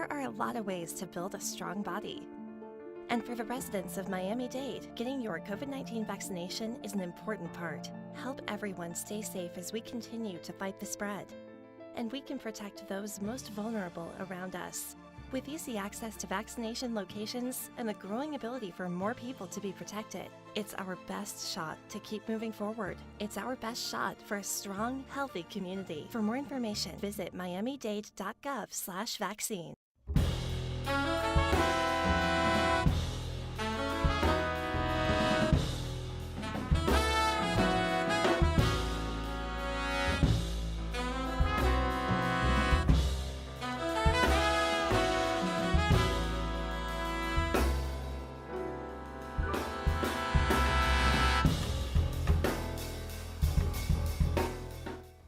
There are a lot of ways to build a strong body. And for the residents of Miami-Dade, getting your COVID-19 vaccination is an important part. Help everyone stay safe as we continue to fight the spread. And we can protect those most vulnerable around us. With easy access to vaccination locations and the growing ability for more people to be protected, it's our best shot to keep moving forward. It's our best shot for a strong, healthy community. For more information, visit miamidade.gov/vaccine.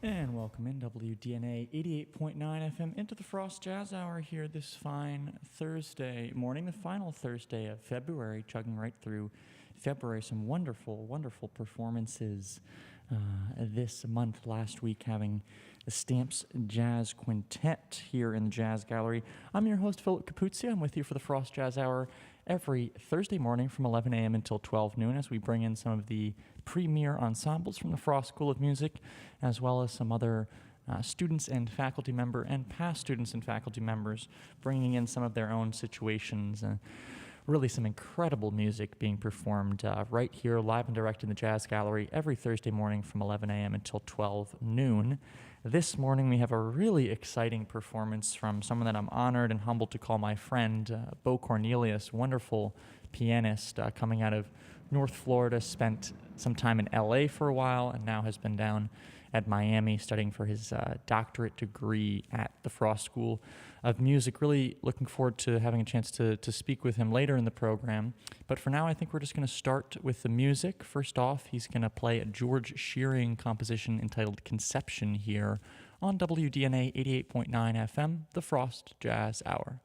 And welcome in WDNA 88.9 FM into the Frost Jazz Hour here this fine Thursday morning, the final Thursday of February, chugging right through February. Some wonderful, wonderful performances this month. Last week having the Stamps Jazz Quintet here in the Jazz Gallery. I'm your host, Philip Capuzzi. I'm with you for the Frost Jazz Hour every Thursday morning from 11 a.m. until 12 noon as we bring in some of the premier ensembles from the Frost School of Music, as well as some other students and faculty member and past students and faculty members bringing in some of their own situations. Really some incredible music being performed right here live and direct in the Jazz Gallery every Thursday morning from 11 a.m. until 12 noon. This morning we have a really exciting performance from someone that I'm honored and humbled to call my friend, Beau Cornelius, wonderful pianist coming out of North Florida, spent some time in LA for a while, and now has been down at Miami studying for his doctorate degree at the Frost School of Music. Really looking forward to having a chance to speak with him later in the program. But for now, I think we're just going to start with the music. First off, he's going to play a George Shearing composition entitled Conception here on WDNA 88.9 FM, the Frost Jazz Hour.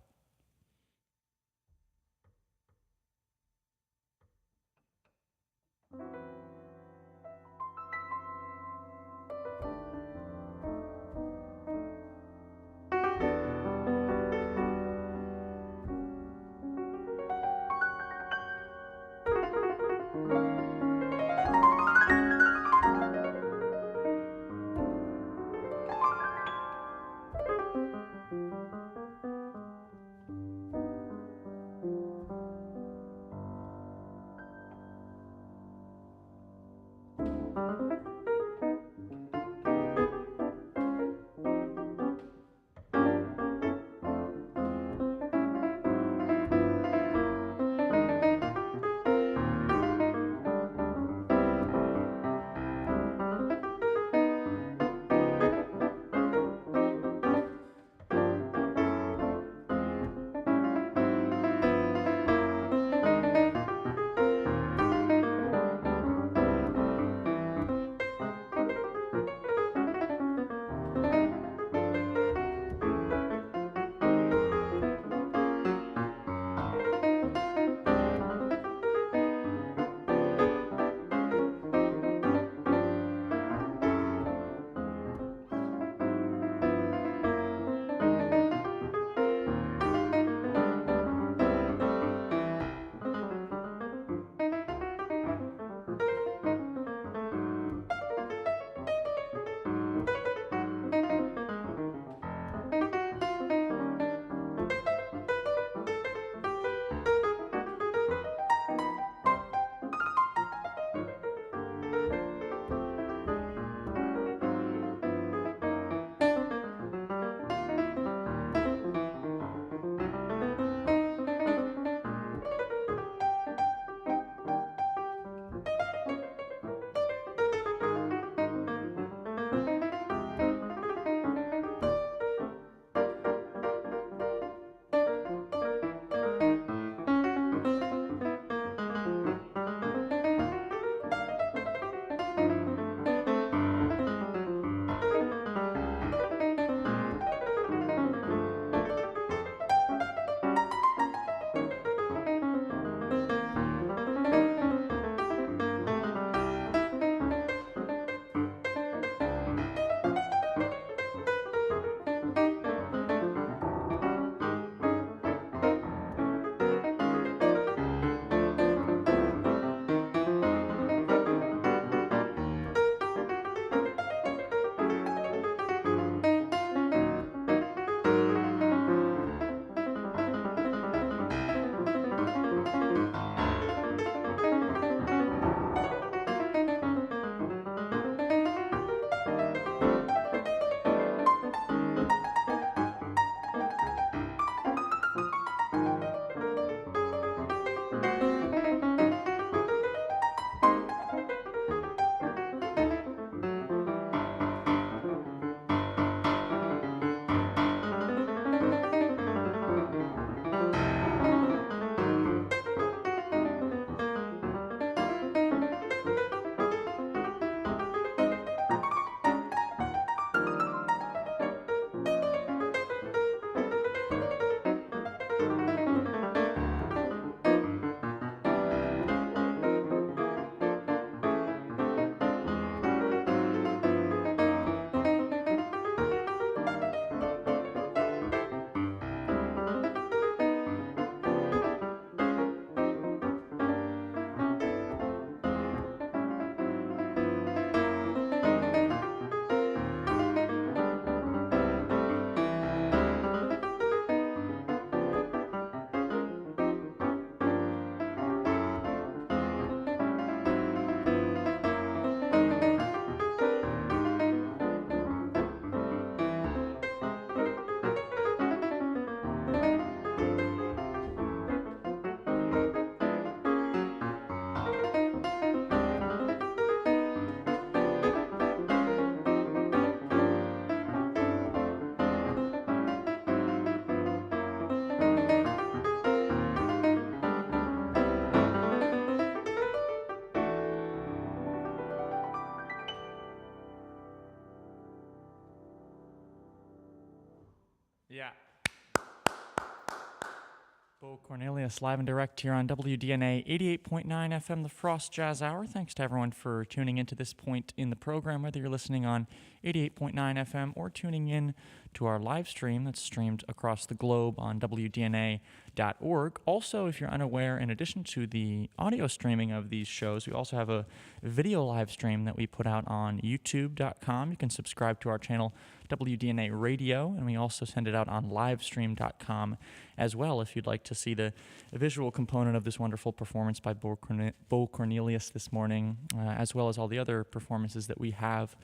Beau Cornelius live and direct here on WDNA 88.9 FM, the Frost Jazz Hour. Thanks to everyone for tuning in to this point in the program, whether you're listening on 88.9 FM or tuning in to our live stream that's streamed across the globe on WDNA.org. Also, if you're unaware, in addition to the audio streaming of these shows, we also have a video live stream that we put out on YouTube.com. You can subscribe to our channel, WDNA Radio, and we also send it out on livestream.com as well if you'd like to see the visual component of this wonderful performance by Beau Cornelius this morning, as well as all the other performances that we have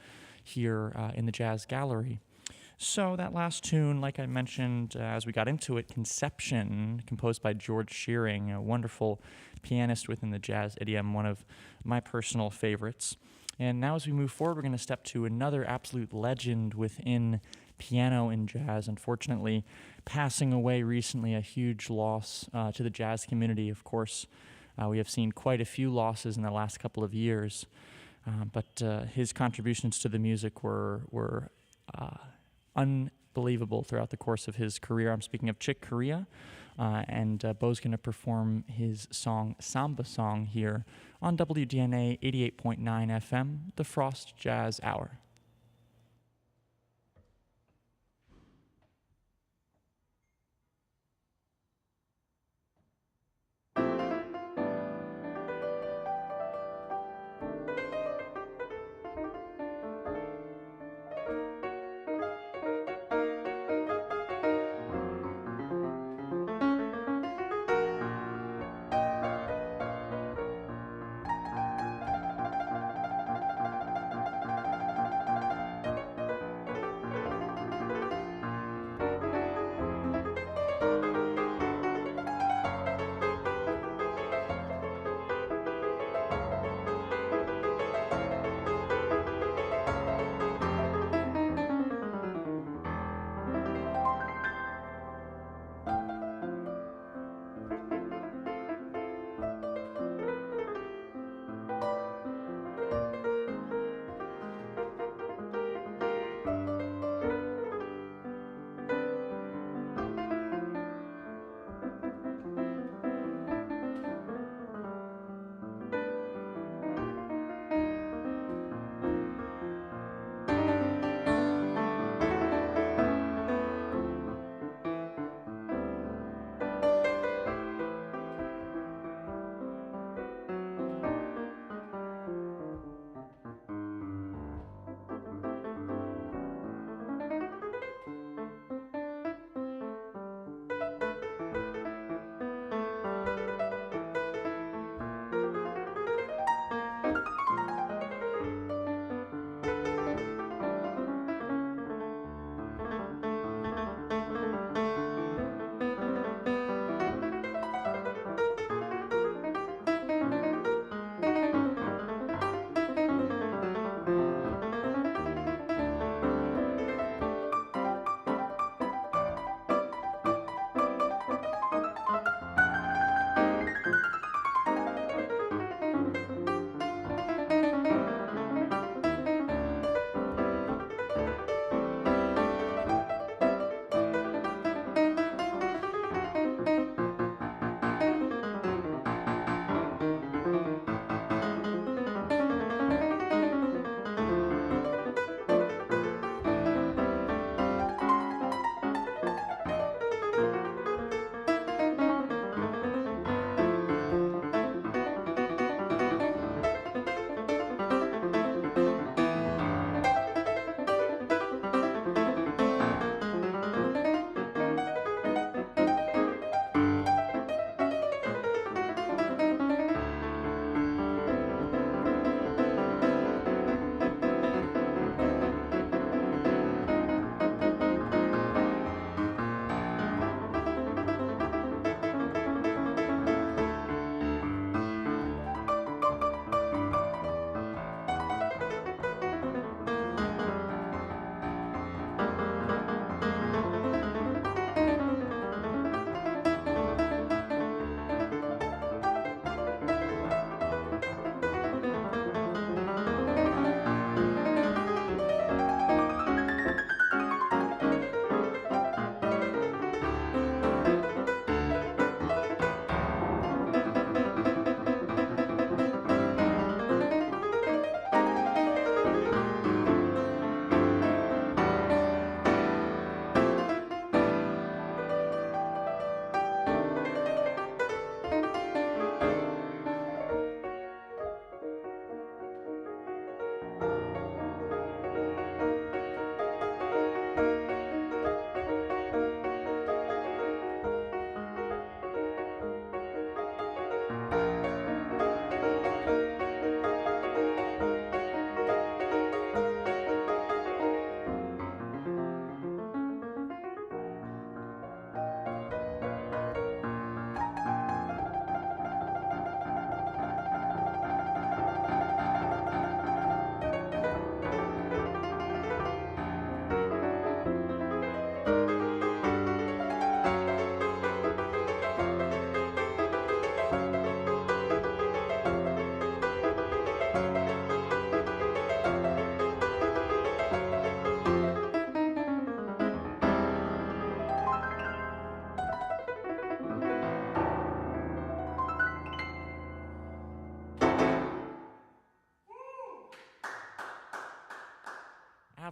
here in the Jazz Gallery. So that last tune, like I mentioned as we got into it, Conception, composed by George Shearing, a wonderful pianist within the jazz idiom, one of my personal favorites. And now as we move forward, we're going to step to another absolute legend within piano and jazz, unfortunately passing away recently, a huge loss to the jazz community. Of course, we have seen quite a few losses in the last couple of years, but his contributions to the music were unbelievable throughout the course of his career. I'm speaking of Chick Corea, and Beau's going to perform his song, Samba Song, here on WDNA 88.9 FM, the Frost Jazz Hour.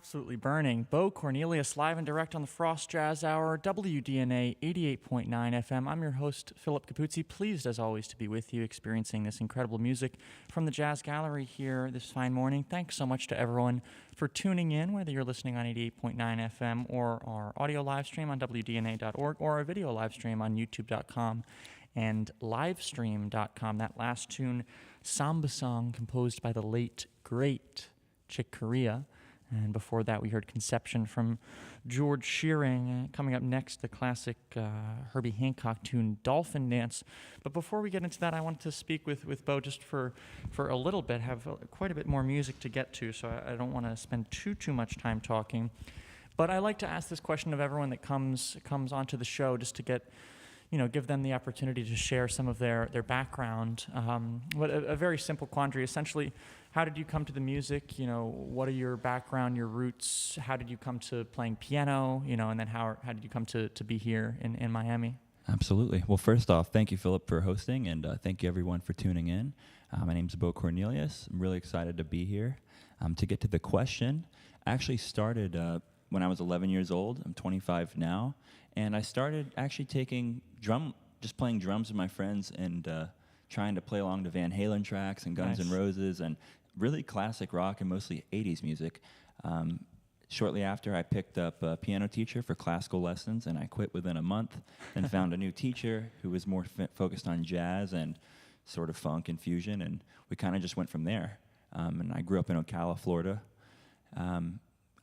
Absolutely burning. Beau, Cornelius, live and direct on the Frost Jazz Hour, WDNA 88.9 FM. I'm your host, Philip Capuzzi. Pleased, as always, to be with you, experiencing this incredible music from the Jazz Gallery here this fine morning. Thanks so much to everyone for tuning in, whether you're listening on 88.9 FM or our audio live stream on WDNA.org or our video live stream on YouTube.com and Livestream.com. That last tune, Samba Song, composed by the late, great Chick Corea. And before that, we heard Conception from George Shearing. Coming up next, the classic Herbie Hancock tune, Dolphin Dance. But before we get into that, I wanted to speak with Beau just for a little bit, have quite a bit more music to get to, so I don't want to spend too much time talking. But I like to ask this question of everyone that comes onto the show, just to get, give them the opportunity to share some of their background. But a very simple quandary, essentially. How did you come to the music? What are your background, your roots? How did you come to playing piano? And then how did you come to be here in Miami? Absolutely. Well, first off, thank you, Philip, for hosting, and thank you, everyone, for tuning in. My name's Beau Cornelius. I'm really excited to be here. To get to the question, I actually started when I was 11 years old. I'm 25 now, and I started actually just playing drums with my friends and trying to play along to Van Halen tracks and Guns N' Roses and really classic rock and mostly 80s music. Shortly after, I picked up a piano teacher for classical lessons, and I quit within a month and found a new teacher who was more focused on jazz and sort of funk and fusion, and we kind of just went from there. And I grew up in Ocala, Florida, and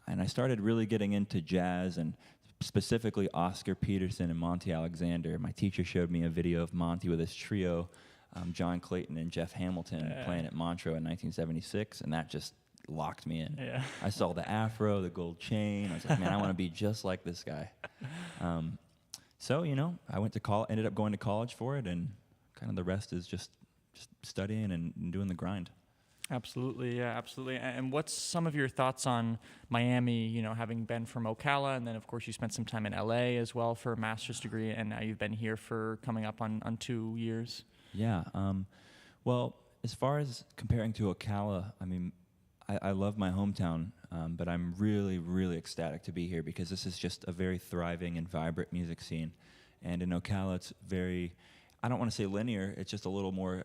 I started really getting into jazz and specifically Oscar Peterson and Monty Alexander. My teacher showed me a video of Monty with his trio, John Clayton and Jeff Hamilton playing at Montreux in 1976, and that just locked me in. Yeah. I saw the afro, the gold chain. I was like, man, I want to be just like this guy. So, I went to ended up going to college for it, and kind of the rest is just studying and doing the grind. Absolutely, yeah, absolutely. And what's some of your thoughts on Miami, having been from Ocala, and then, of course, you spent some time in L.A. as well for a master's degree, and now you've been here for coming up on 2 years? Yeah. Well, as far as comparing to Ocala, I mean, I love my hometown, but I'm really, really ecstatic to be here because this is just a very thriving and vibrant music scene. And in Ocala, it's very, I don't want to say linear, it's just a little more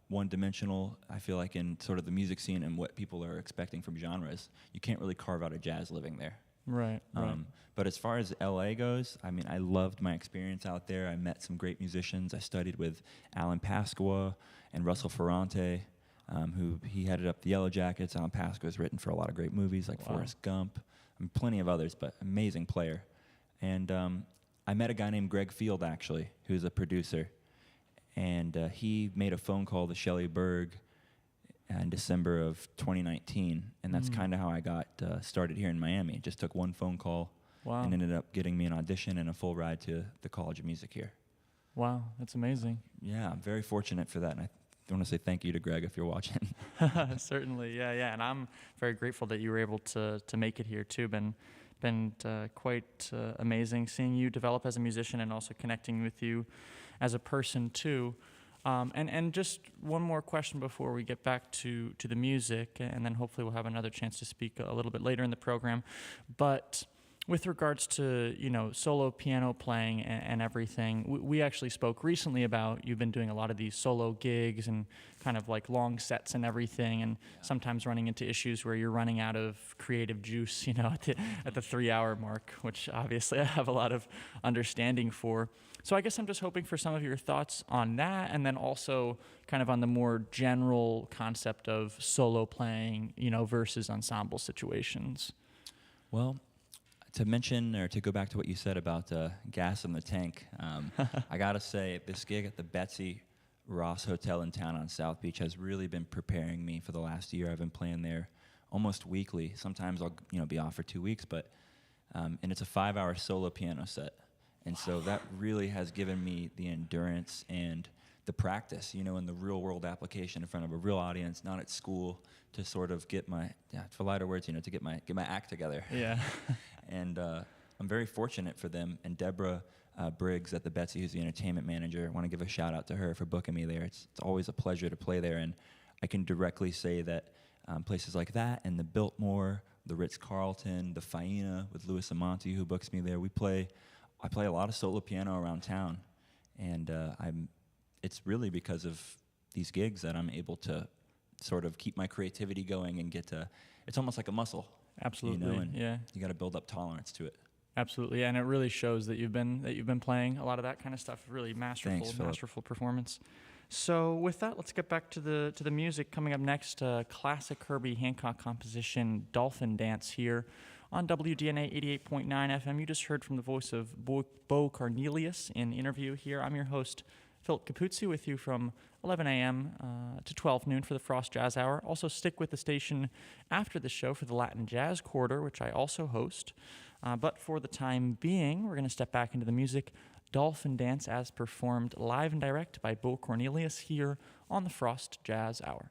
one-dimensional, I feel like, in sort of the music scene and what people are expecting from genres. You can't really carve out a jazz living there. Right. But as far as LA goes, I mean, I loved my experience out there. I met some great musicians. I studied with Alan Pasqua and Russell Ferrante, who he headed up the Yellow Jackets. Alan Pasqua has written for a lot of great movies like Forrest Gump, and plenty of others, but amazing player. And I met a guy named Greg Field, actually, who's a producer. And he made a phone call to Shelley Berg in December of 2019, and that's kind of how I got started here in Miami. It just took one phone call and ended up getting me an audition and a full ride to the College of Music here. Wow, that's amazing. Yeah, I'm very fortunate for that, and I want to say thank you to Greg if you're watching. Certainly, yeah, and I'm very grateful that you were able to make it here too. Been quite amazing seeing you develop as a musician and also connecting with you as a person too. And just one more question before we get back to the music, and then hopefully we'll have another chance to speak a little bit later in the program. But with regards to, solo piano playing and everything, we actually spoke recently about you've been doing a lot of these solo gigs and kind of like long sets and everything, and sometimes running into issues where you're running out of creative juice, at the 3-hour mark, which obviously I have a lot of understanding for. So I guess I'm just hoping for some of your thoughts on that, and then also kind of on the more general concept of solo playing, versus ensemble situations. Well, to mention or to go back to what you said about gas in the tank, I got to say this gig at the Betsy Ross Hotel in town on South Beach has really been preparing me for the last year. I've been playing there almost weekly. Sometimes I'll be off for 2 weeks, but and it's a 5-hour solo piano set. And so that really has given me the endurance and the practice, in the real world application in front of a real audience, not at school, to sort of get my, for lighter words, to get my act together. Yeah. And I'm very fortunate for them. And Deborah Briggs at the Betsy, who's the entertainment manager, I want to give a shout out to her for booking me there. It's always a pleasure to play there. And I can directly say that places like that and the Biltmore the Ritz-Carlton, the Faena with Louis Amonte, who books me there. I play a lot of solo piano around town, and it's really because of these gigs that I'm able to sort of keep my creativity going and it's almost like a muscle. Absolutely, You know, and yeah. you got to build up tolerance to it. Absolutely, and it really shows that you've been playing a lot of that kind of stuff. Really masterful, Thanks, Philip. masterful performance. So with that, let's get back to the music. Coming up next, classic Herbie Hancock composition, "Dolphin Dance," here on WDNA 88.9 FM. You just heard from the voice of Beau Cornelius in interview here. I'm your host, Philip Capuzzi, with you from 11 a.m. To 12 noon for the Frost Jazz Hour. Also, stick with the station after the show for the Latin Jazz Quarter, which I also host. But for the time being, we're going to step back into the music. "Dolphin Dance" as performed live and direct by Beau Cornelius here on the Frost Jazz Hour.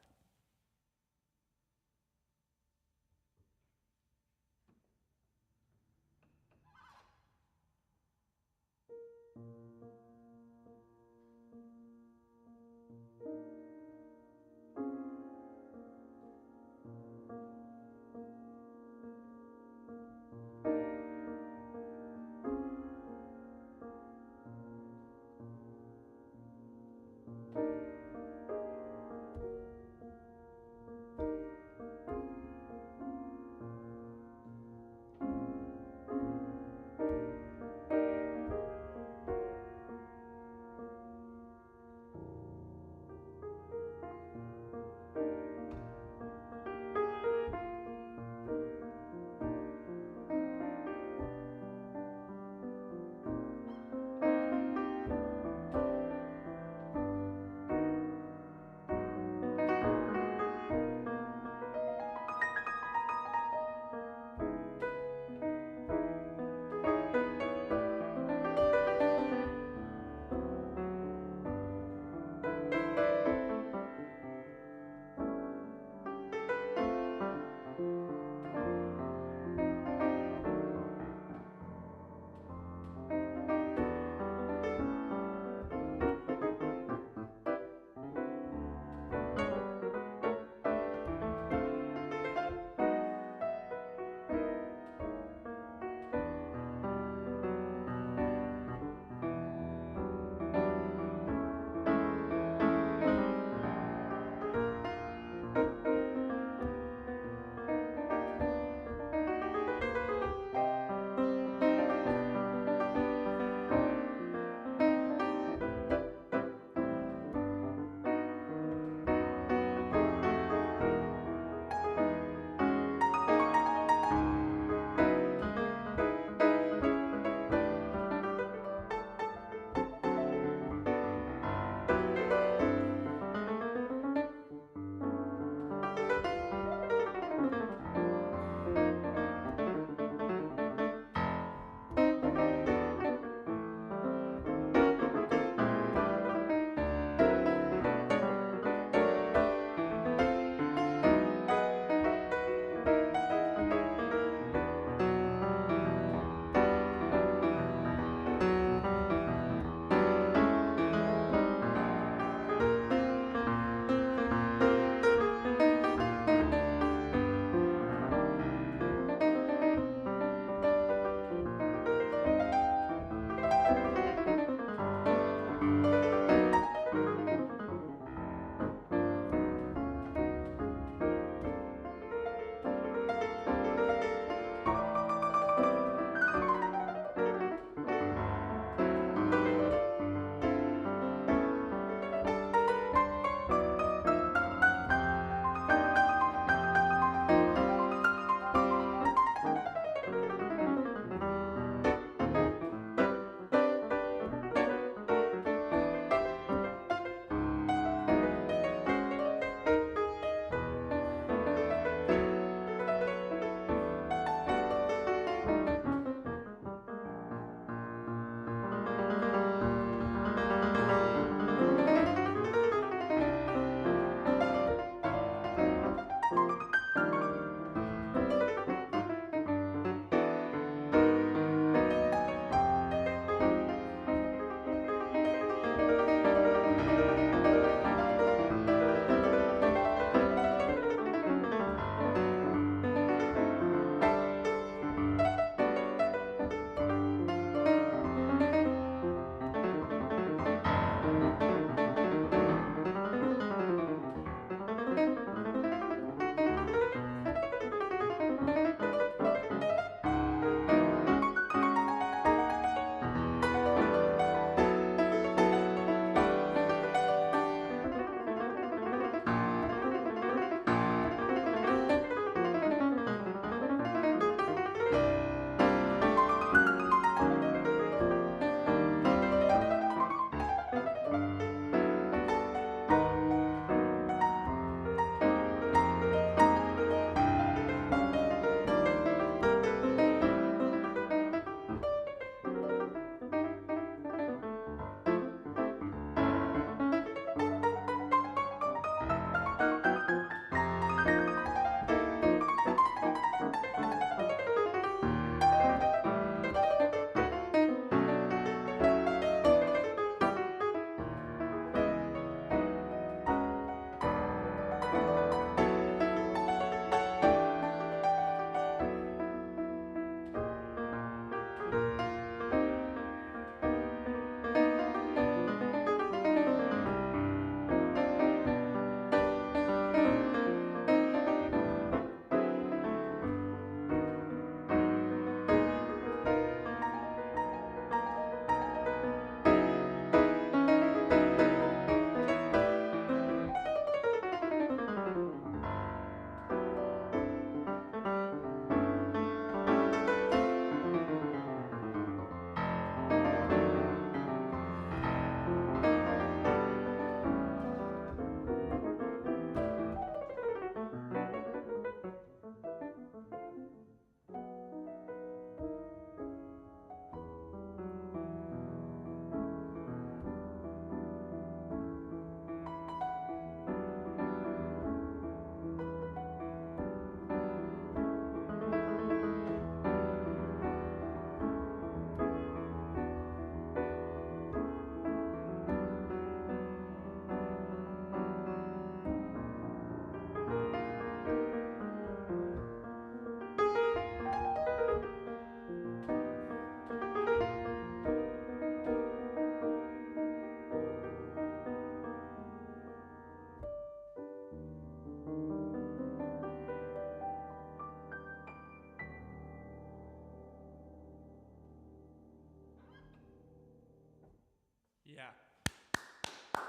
Yeah.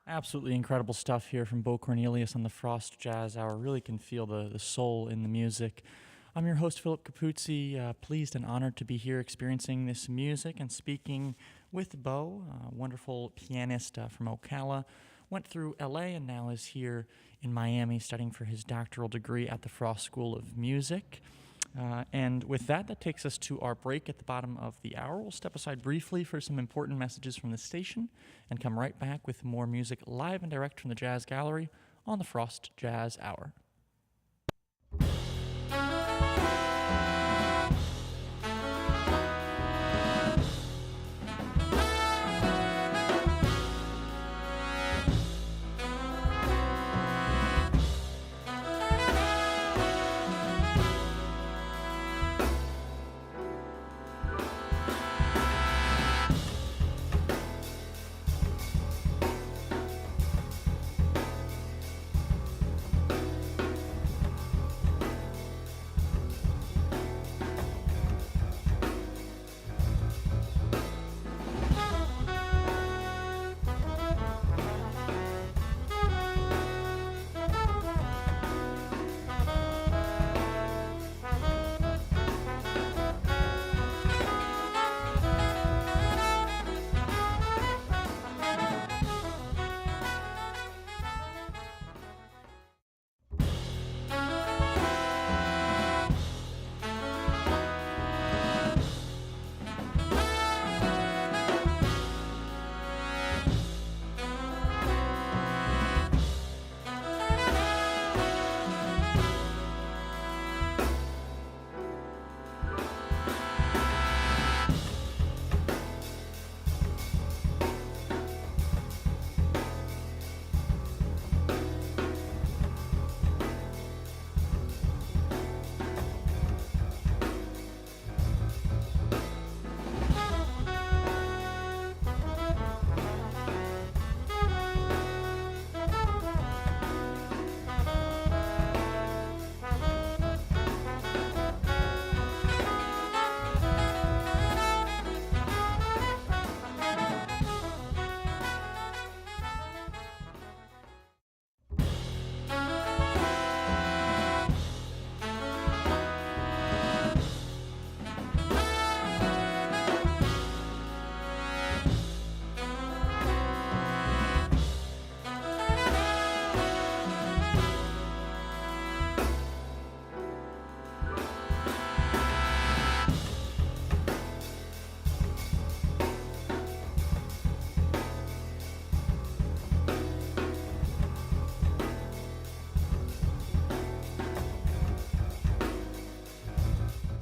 Absolutely incredible stuff here from Beau Cornelius on the Frost Jazz Hour. Really can feel the soul in the music. I'm your host, Philip Capuzzi, pleased and honored to be here experiencing this music and speaking with Beau, a wonderful pianist from Ocala. Went through LA and now is here in Miami studying for his doctoral degree at the Frost School of Music. And with that, that takes us to our break at the bottom of the hour. We'll step aside briefly for some important messages from the station and come right back with more music live and direct from the Jazz Gallery on the Frost Jazz Hour.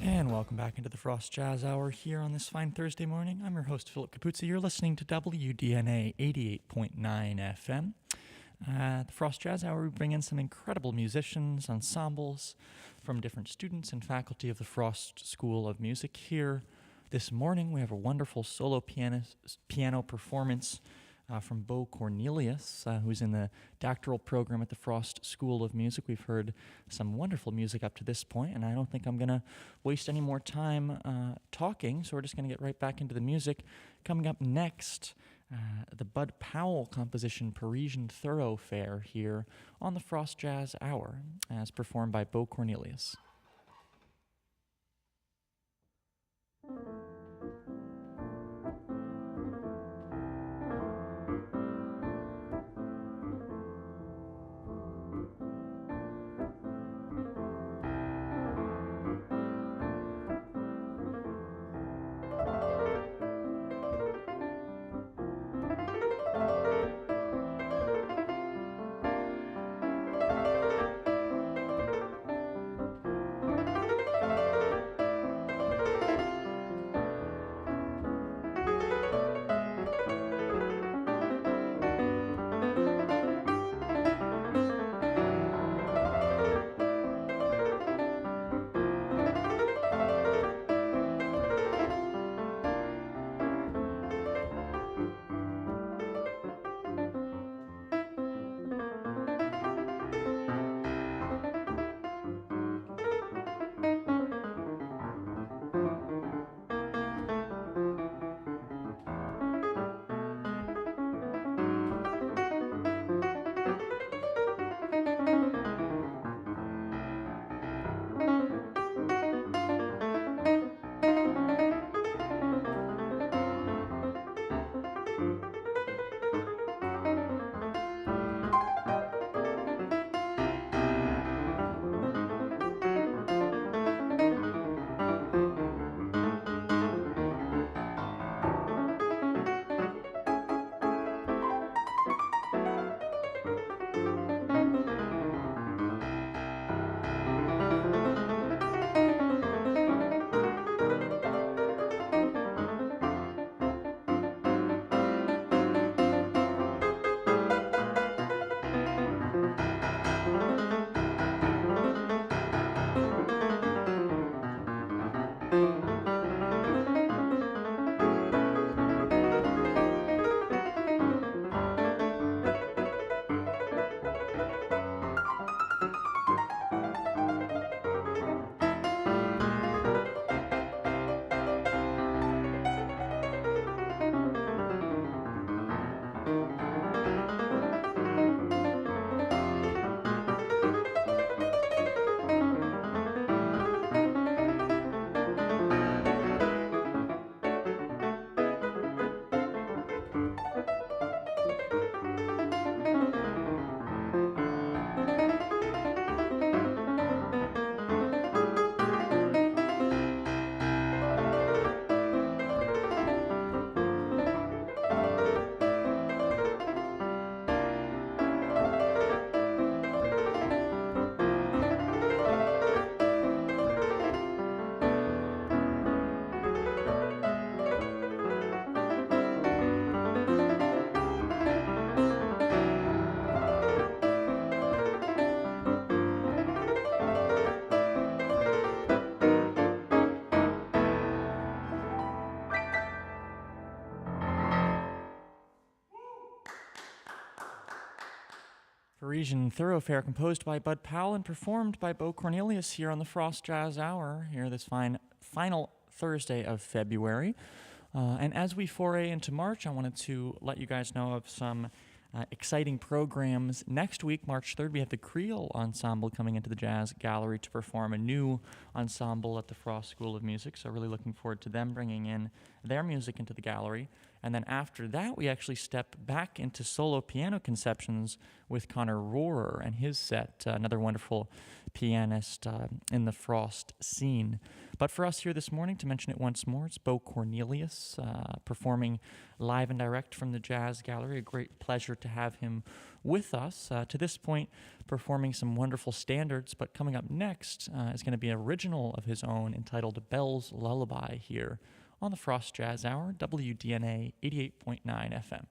And welcome back into the Frost Jazz Hour here on this fine Thursday morning. I'm your host, Philip Capuzzi. You're listening to WDNA 88.9 FM. At the Frost Jazz Hour, we bring in some incredible musicians, ensembles from different students and faculty of the Frost School of Music. Here this morning, we have a wonderful solo piano performance from Beau Cornelius, who's in the doctoral program at the Frost School of Music. We've heard some wonderful music up to this point, and I don't think I'm going to waste any more time talking, so we're just going to get right back into the music. Coming up next, the Bud Powell composition Parisian Thoroughfare here on the Frost Jazz Hour, as performed by Beau Cornelius. Parisian Thoroughfare, composed by Bud Powell and performed by Beau Cornelius here on the Frost Jazz Hour, here this final Thursday of February. And as we foray into March, I wanted to let you guys know of some exciting programs. Next week, March 3rd, we have the Creole Ensemble coming into the Jazz Gallery to perform a new ensemble at the Frost School of Music, so really looking forward to them bringing in their music into the gallery. And then after that, we actually step back into solo piano conceptions with Connor Rohrer and his set, another wonderful pianist in the Frost scene. But for us here this morning, to mention it once more, it's Beau Cornelius performing live and direct from the Jazz Gallery. A great pleasure to have him with us. To this point, performing some wonderful standards, but coming up next is going to be an original of his own entitled Bell's Lullaby here on the Frost Jazz Hour, WDNA 88.9 FM.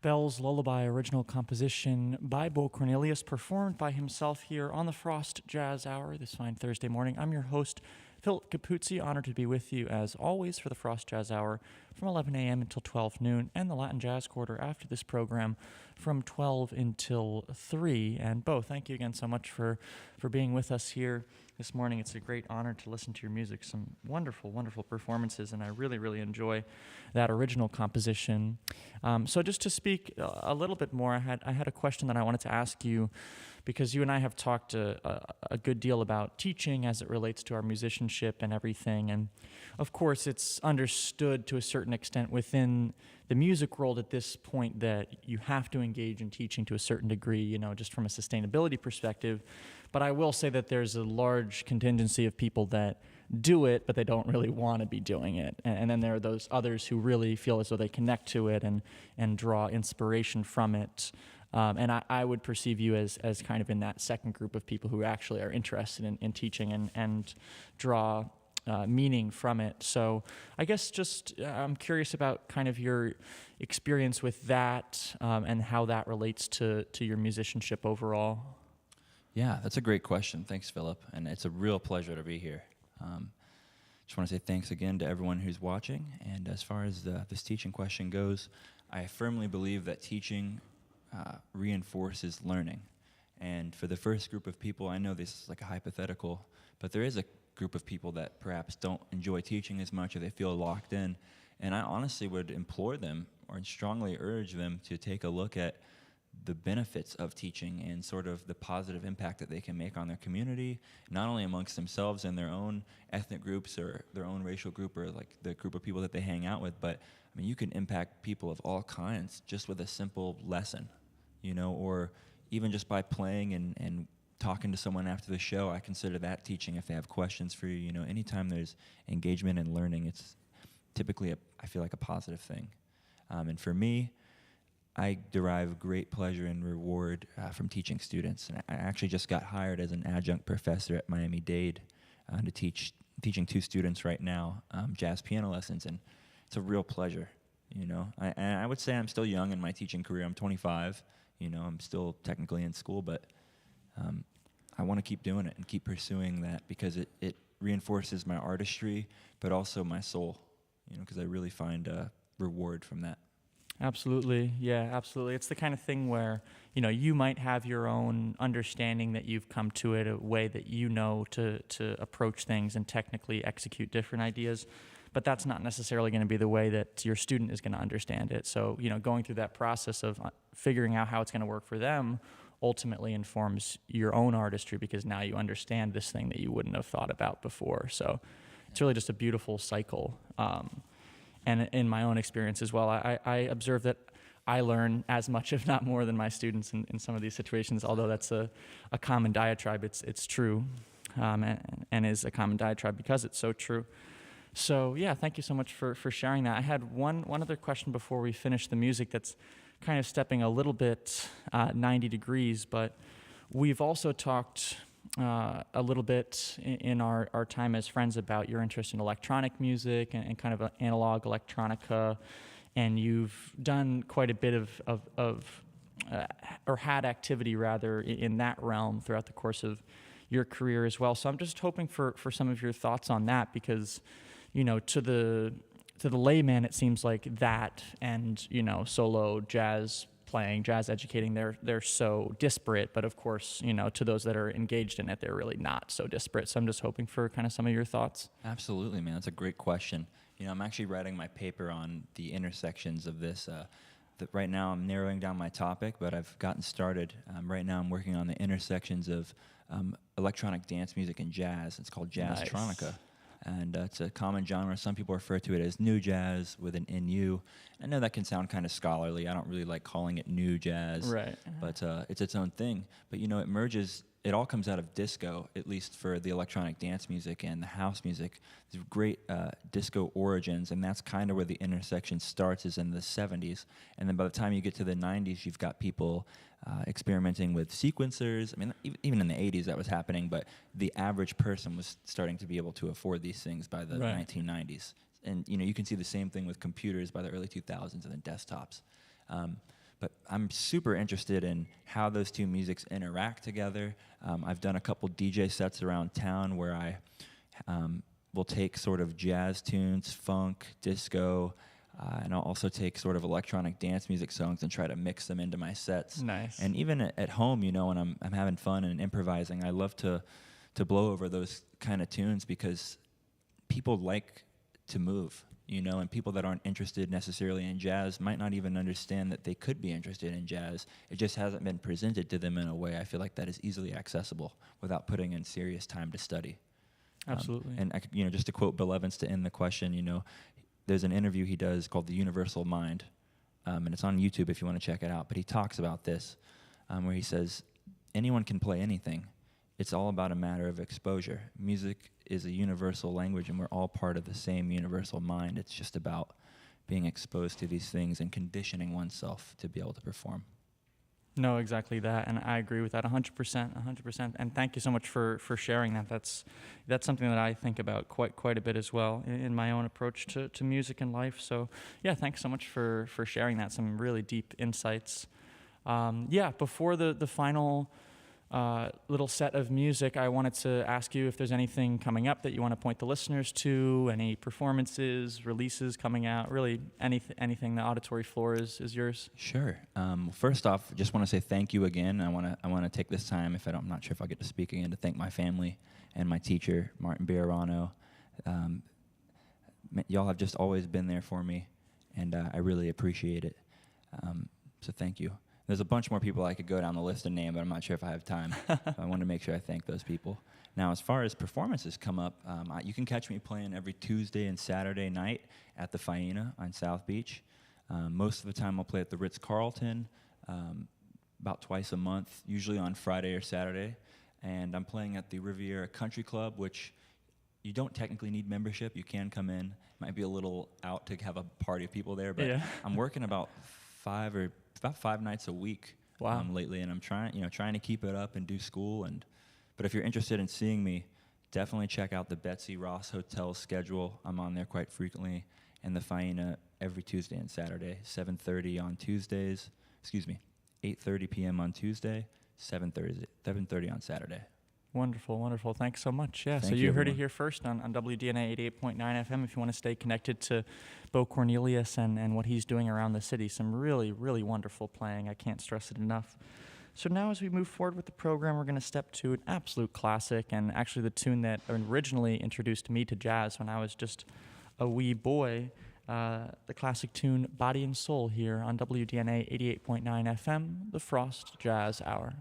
Bell's Lullaby, original composition by Beau Cornelius, performed by himself here on the Frost Jazz Hour this fine Thursday morning. I'm your host, Philip Capuzzi, honored to be with you as always for the Frost Jazz Hour from 11 a.m. until 12 noon, and the Latin Jazz Quarter after this program from 12 until 3. And Beau, thank you again so much for being with us here this morning. It's a great honor to listen to your music. Some wonderful, wonderful performances, and I really, really enjoy that original composition. So just to speak a little bit more, I had a question that I wanted to ask you, because you and I have talked a good deal about teaching as it relates to our musicianship and everything. And of course, it's understood to a certain extent within the music world at this point that you have to engage in teaching to a certain degree, just from a sustainability perspective. But I will say that there's a large contingency of people that do it, but they don't really want to be doing it. And then there are those others who really feel as though they connect to it and draw inspiration from it. And I would perceive you as kind of in that second group of people who actually are interested in teaching and draw meaning from it. So I guess just I'm curious about kind of your experience with that and how that relates to your musicianship overall. Yeah, that's a great question. Thanks, Philip. And it's a real pleasure to be here. Just want to say thanks again to everyone who's watching. And as far as this teaching question goes, I firmly believe that teaching reinforces learning. And for the first group of people, I know this is like a hypothetical, but there is a group of people that perhaps don't enjoy teaching as much, or they feel locked in. And I honestly would implore them or strongly urge them to take a look at the benefits of teaching and sort of the positive impact that they can make on their community, not only amongst themselves and their own ethnic groups or their own racial group or like the group of people that they hang out with, but I mean, you can impact people of all kinds just with a simple lesson, or even just by playing and talking to someone after the show. I consider that teaching if they have questions for you. Anytime there's engagement and learning, it's typically, I feel like, a positive thing. And for me, I derive great pleasure and reward from teaching students. And I actually just got hired as an adjunct professor at Miami-Dade to teaching 2 students right now jazz piano lessons, and it's a real pleasure. I would say I'm still young in my teaching career. I'm 25. I'm still technically in school, but I want to keep doing it and keep pursuing that because it reinforces my artistry, but also my soul. Because I really find a reward from that. Absolutely. Yeah, absolutely. It's the kind of thing where, you might have your own understanding that you've come to it, a way that to approach things and technically execute different ideas, but that's not necessarily going to be the way that your student is going to understand it. So, going through that process of figuring out how it's going to work for them ultimately informs your own artistry, because now you understand this thing that you wouldn't have thought about before. So it's really just a beautiful cycle. And in my own experience as well, I observe that I learn as much, if not more, than my students in some of these situations, although that's a common diatribe. It's true, and is a common diatribe because it's so true. So, yeah, thank you so much for sharing that. I had one other question before we finish the music that's kind of stepping a little bit 90 degrees, but we've also talked a little bit in our time as friends about your interest in electronic music and kind of analog electronica, and you've done quite a bit or had activity rather in that realm throughout the course of your career as well. So I'm just hoping for some of your thoughts on that, because to the layman it seems like that and solo jazz playing, jazz educating, they're so disparate, but of course, to those that are engaged in it, they're really not so disparate. So I'm just hoping for kind of some of your thoughts. Absolutely, man. That's a great question. I'm actually writing my paper on the intersections of this. Right now I'm narrowing down my topic, but I've gotten started. Right now I'm working on the intersections of electronic dance music and jazz. It's called jazz-tronica. Nice. And it's a common genre. Some people refer to it as new jazz with an NU. I know that can sound kind of scholarly. I don't really like calling it new jazz. Right. But it's its own thing. But, it merges, it all comes out of disco, at least for the electronic dance music and the house music. There's great disco origins, and that's kind of where the intersection starts, is in the 70s. And then by the time you get to the 90s, you've got people experimenting with sequencers. I mean, even in the 80s that was happening, but the average person was starting to be able to afford these things by the 1990s. And, you can see the same thing with computers by the early 2000s and then desktops. But I'm super interested in how those two musics interact together. I've done a couple DJ sets around town where I will take sort of jazz tunes, funk, disco, and I'll also take sort of electronic dance music songs and try to mix them into my sets. Nice. And even at home, you know, when I'm having fun and improvising, I love to blow over those kind of tunes because people like to move, you know, and people that aren't interested necessarily in jazz might not even understand that they could be interested in jazz. It just hasn't been presented to them in a way I feel like that is easily accessible without putting in serious time to study. Absolutely. And I could, you know, just to quote Bill Evans to end the question, you know, there's an interview he does called The Universal Mind, and it's on YouTube if you want to check it out. But he talks about this, where he says, anyone can play anything. It's all about a matter of exposure. Music is a universal language, and we're all part of the same universal mind. It's just about being exposed to these things and conditioning oneself to be able to perform. No, exactly that, and I agree with that 100%, 100%. And thank you so much for sharing that. That's something that I think about quite a bit as well in my own approach to music and life. So, yeah, thanks so much for sharing that. Some really deep insights. Before the final little set of music, I wanted to ask you if there's anything coming up that you want to point the listeners to, any performances, releases coming out, really anything. The auditory floor is yours. Sure. First off, just want to say thank you again. I want to take this time, I'm not sure if I'll get to speak again, to thank my family and my teacher, Martin Biarano. Y'all have just always been there for me, and I really appreciate it. So thank you. There's a bunch more people I could go down the list and name, but I'm not sure if I have time. I want to make sure I thank those people. Now, as far as performances come up, you can catch me playing every Tuesday and Saturday night at the Faena on South Beach. Most of the time I'll play at the Ritz-Carlton about twice a month, usually on Friday or Saturday. And I'm playing at the Riviera Country Club, which you don't technically need membership. You can come in. Might be a little out to have a party of people there, but Yeah. I'm working about 5 nights a week. Wow. Lately, and I'm trying to keep it up and do school. But if you're interested in seeing me, definitely check out the Betsy Ross Hotel schedule. I'm on there quite frequently, and the Faena every Tuesday and Saturday, 7:30 on Tuesdays. 8:30 p.m. on Tuesday, 7:30 on Saturday. Wonderful, wonderful. Thanks so much. Yeah, so Thank you you, heard it everyone. here first on WDNA 88.9 FM. If you want to stay connected to Beau Cornelius and what he's doing around the city, some really, really wonderful playing. I can't stress it enough. So now as we move forward with the program, we're going to step to an absolute classic, and actually the tune that originally introduced me to jazz when I was just a wee boy, the classic tune Body and Soul here on WDNA 88.9 FM, the Frost Jazz Hour.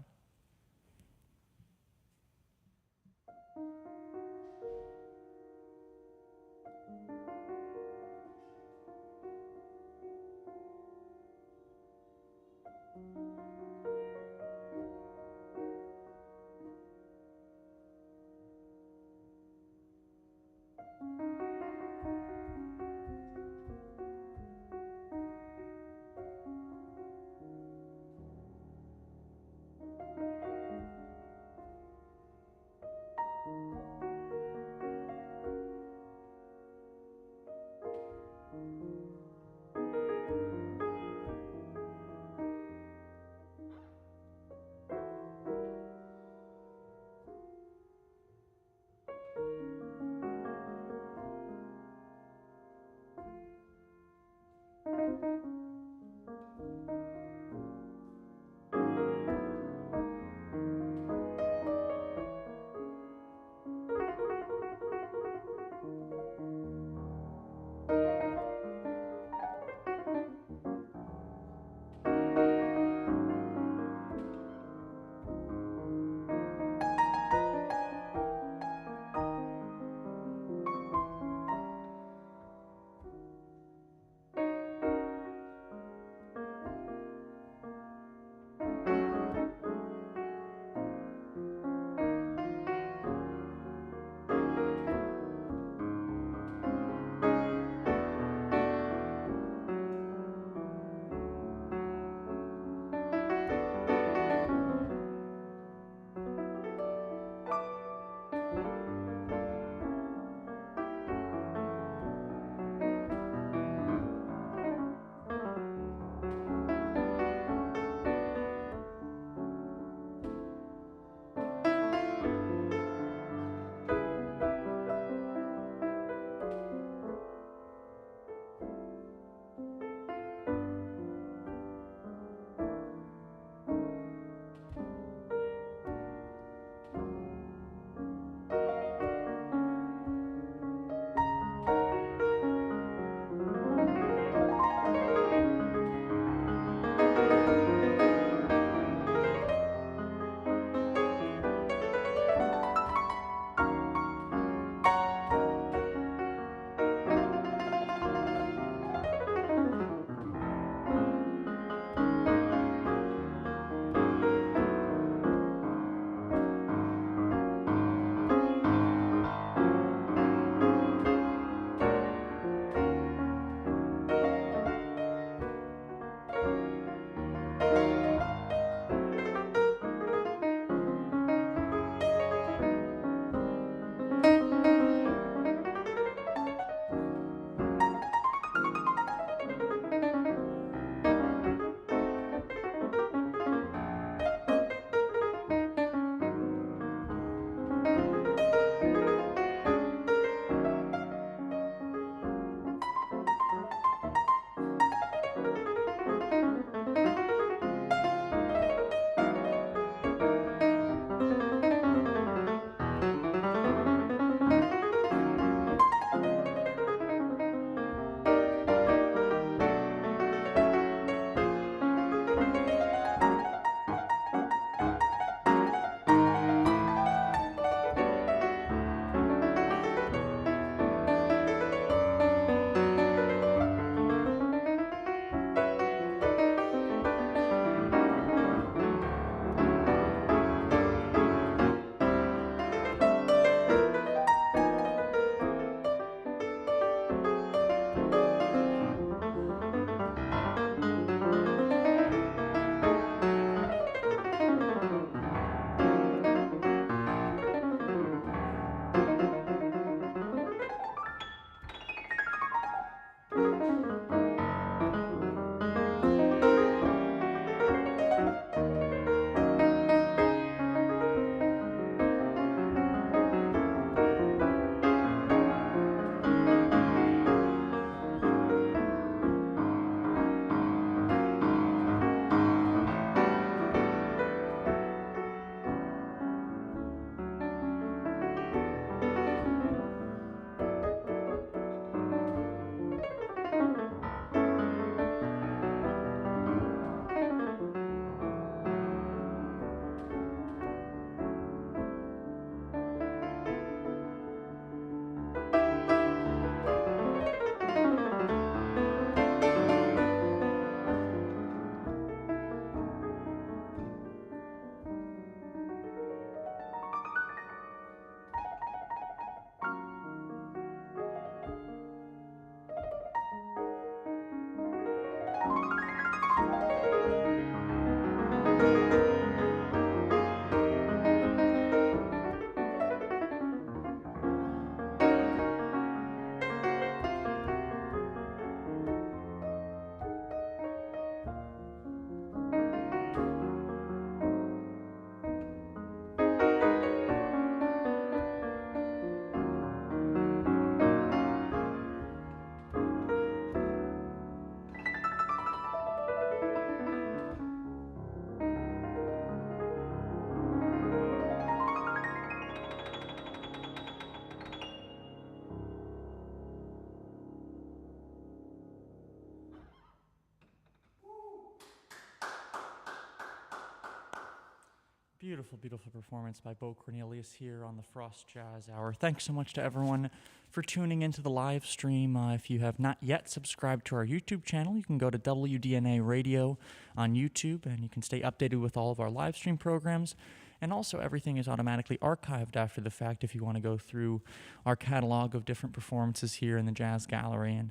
Beautiful, beautiful performance by Beau Cornelius here on the Frost Jazz Hour. Thanks so much to everyone for tuning into the live stream. If you have not yet subscribed to our YouTube channel, you can go to WDNA Radio on YouTube, and you can stay updated with all of our live stream programs. And also, everything is automatically archived after the fact if you want to go through our catalog of different performances here in the Jazz Gallery and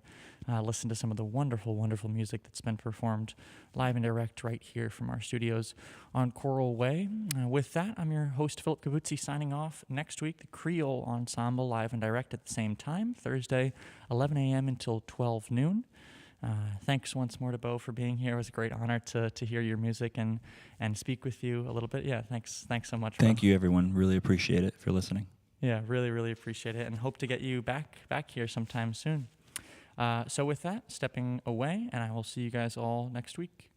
listen to some of the wonderful, wonderful music that's been performed live and direct right here from our studios on Coral Way. With that, I'm your host, Philip Cavuzzi, signing off. Next week, the Creole Ensemble live and direct at the same time, Thursday, 11 a.m. until 12 noon. Thanks once more to Beau for being here. It was a great honor to hear your music and speak with you a little bit. Yeah, thanks so much. Thank you, everyone. Really appreciate it for listening. Yeah, really, really appreciate it, and hope to get you back here sometime soon. So with that, stepping away, and I will see you guys all next week.